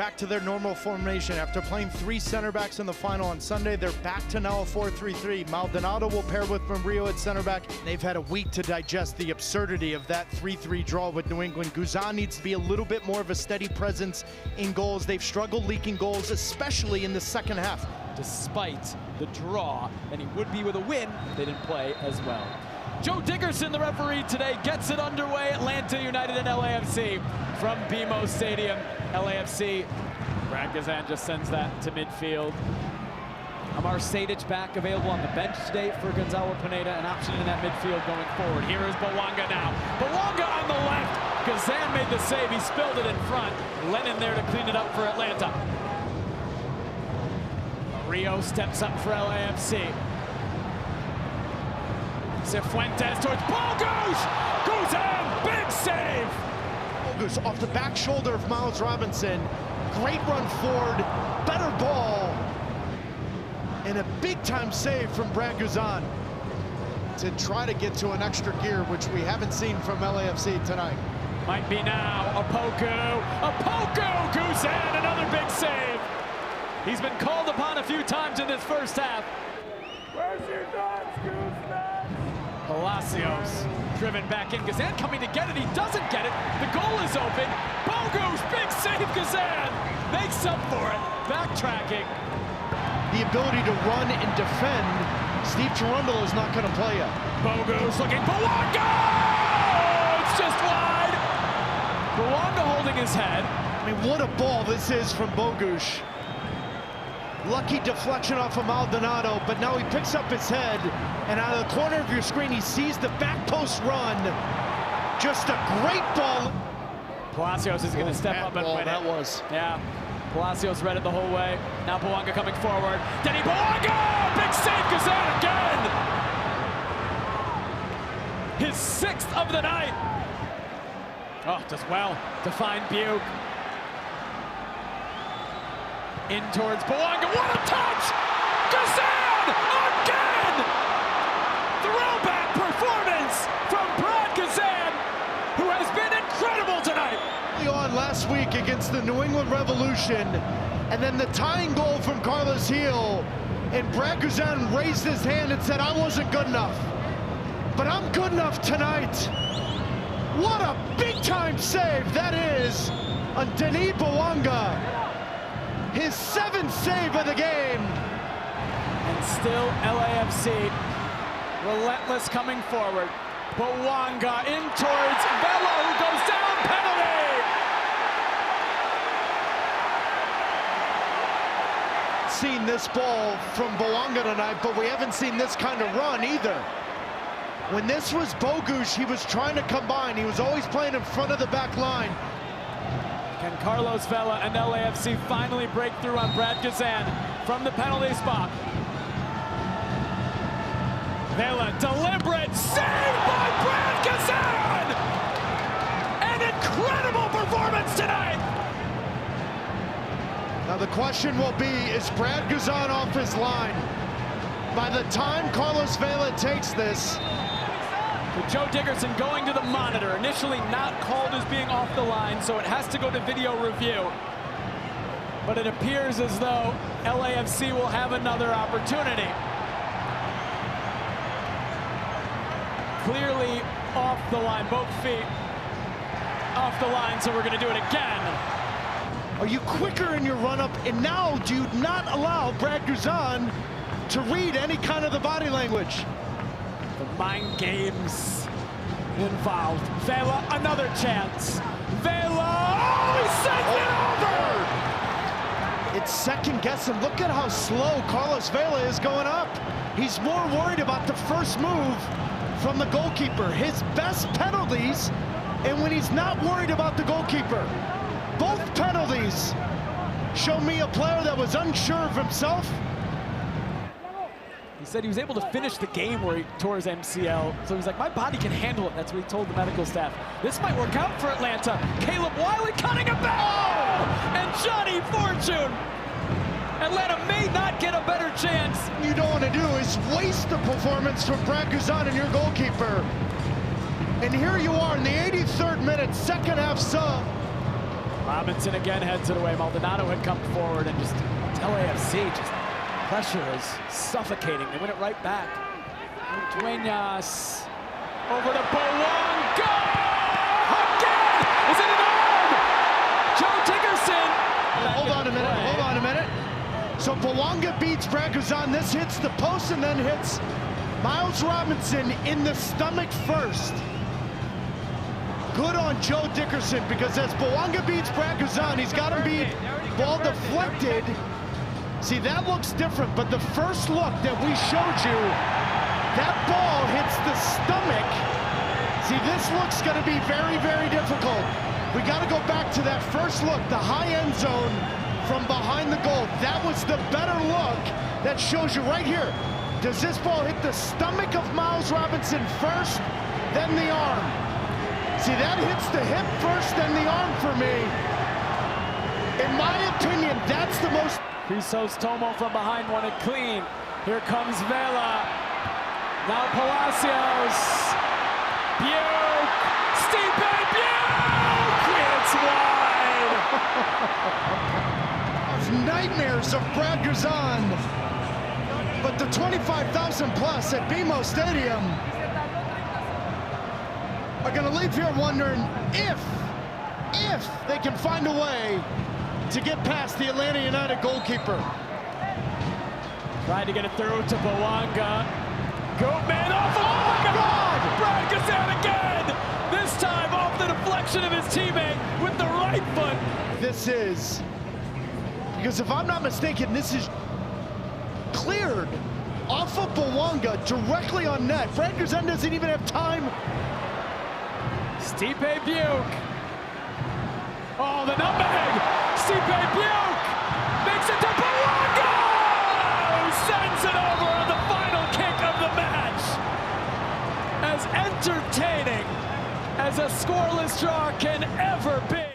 back to their normal formation. After playing 3 center backs in the final on Sunday, they're back to now a 4-3-3. Maldonado will pair with Murillo at center back. They've had a week to digest the absurdity of that 3-3 draw with New England. Guzan needs to be a little bit more of a steady presence in goals. They've struggled leaking goals, especially in the second half. Despite the draw, and he would be with a win, they didn't play as well. Joe Dickerson, the referee today, gets it underway. Atlanta United and LAFC from BMO Stadium. LAFC, Brad Guzan just sends that to midfield. Amar Sejdic back available on the bench today for Gonzalo Pineda, an option in that midfield going forward. Here is Bouanga now. Bouanga on the left. Guzan made the save. He spilled it in front. Lennon there to clean it up for Atlanta. Rio steps up for LAFC. Cifuentes towards Bogusz! Guzan, big save! Bogusz off the back shoulder of Miles Robinson. Great run forward, better ball. And a big-time save from Brad Guzan to try to get to an extra gear, which we haven't seen from LAFC tonight. Might be now. Opoku! Guzan, another big save! He's been called upon a few times in this first half. Where's your nuts, Guzan? Palacios driven back in. Guzan coming to get it. He doesn't get it. The goal is open. Bogusz, big save. Guzan makes up for it. Backtracking. The ability to run and defend, Steve Cherundolo is not going to play it. Bogusz looking. Bouanga! It's just wide. Bouanga holding his head. I mean, what a ball this is from Bogusz. Lucky deflection off of Maldonado, but now he picks up his head, and out of the corner of your screen, he sees the back post run. Just a great ball. Palacios is going to step up and win that it. Was. Yeah, Palacios read it the whole way. Now Bouanga coming forward. Denny Bouanga! Big save, Guzan again! His 6th of the night. Oh, does well to find Buke. In towards Bouanga, what a touch! Guzan again! Throwback performance from Brad Guzan, who has been incredible tonight. On last week against the New England Revolution, and then the tying goal from Carlos Gil, and Brad Guzan raised his hand and said, I wasn't good enough, but I'm good enough tonight. What a big-time save that is on Denis Bouanga. His 7th save of the game. And still LAFC, relentless coming forward. Bouanga in towards Vela, who goes down, penalty! Seen this ball from Bouanga tonight, but we haven't seen this kind of run either. When this was Bogusz, he was trying to combine. He was always playing in front of the back line. Can Carlos Vela and LAFC finally break through on Brad Guzan from the penalty spot? Vela, deliberate save by Brad Guzan! An incredible performance tonight! Now the question will be, is Brad Guzan off his line? By the time Carlos Vela takes this, with Joe Dickerson going to the monitor, initially not called as being off the line, so it has to go to video review. But it appears as though LAFC will have another opportunity. Clearly off the line, both feet off the line, so we're going to do it again. Are you quicker in your run-up, and now do you not allow Brad Guzan to read any kind of the body language? The mind games involved. Vela, another chance. Vela, oh, he saved it over! It's second guessing. Look at how slow Carlos Vela is going up. He's more worried about the first move from the goalkeeper. His best penalties, and when he's not worried about the goalkeeper. Both penalties show me a player that was unsure of himself. He said he was able to finish the game where he tore his MCL. So he's like, my body can handle it. That's what he told the medical staff. This might work out for Atlanta. Caleb Wiley cutting a ball! And Johnny Fortune. Atlanta may not get a better chance. What you don't want to do is waste the performance from Brad Guzan and your goalkeeper. And here you are in the 83rd minute, second half sub. Robinson again heads it away. Maldonado had come forward and just LAFC, just pressure is suffocating. They win it right back. Duenas over to Bouanga. Again! Is it an arm? Joe Dickerson. Hold on a minute. So Bouanga beats Braguzan. This hits the post and then hits Miles Robinson in the stomach first. Good on Joe Dickerson, because as Bouanga beats Braguzan, he's got him beat ball deflected. See, that looks different, but the first look that we showed you, that ball hits the stomach. See, this looks going to be very, very difficult. We got to go back to that first look, the high end zone from behind the goal. That was the better look that shows you right here. Does this ball hit the stomach of Miles Robinson first, then the arm? See, that hits the hip first, then the arm for me. In my opinion, that's the most... Crisostomo from behind won it clean. Here comes Vela. Now Palacios. Buke. Stipe Buke! It's wide! Nightmares of Braguzan. But the 25,000 plus at BMO Stadium are going to leave here wondering if they can find a way to get past the Atlanta United goalkeeper. Tried to get it through to Bouanga. Goatman off. Oh my God! Braguzan again! This time off the deflection of his teammate with the right foot. This is, because if I'm not mistaken, this is cleared off of Bouanga directly on net. Braguzan doesn't even have time. Stipe Buke. Oh, the nutmeg! Stipe Buke makes it to Bouanga, who sends it over on the final kick of the match. As entertaining as a scoreless draw can ever be.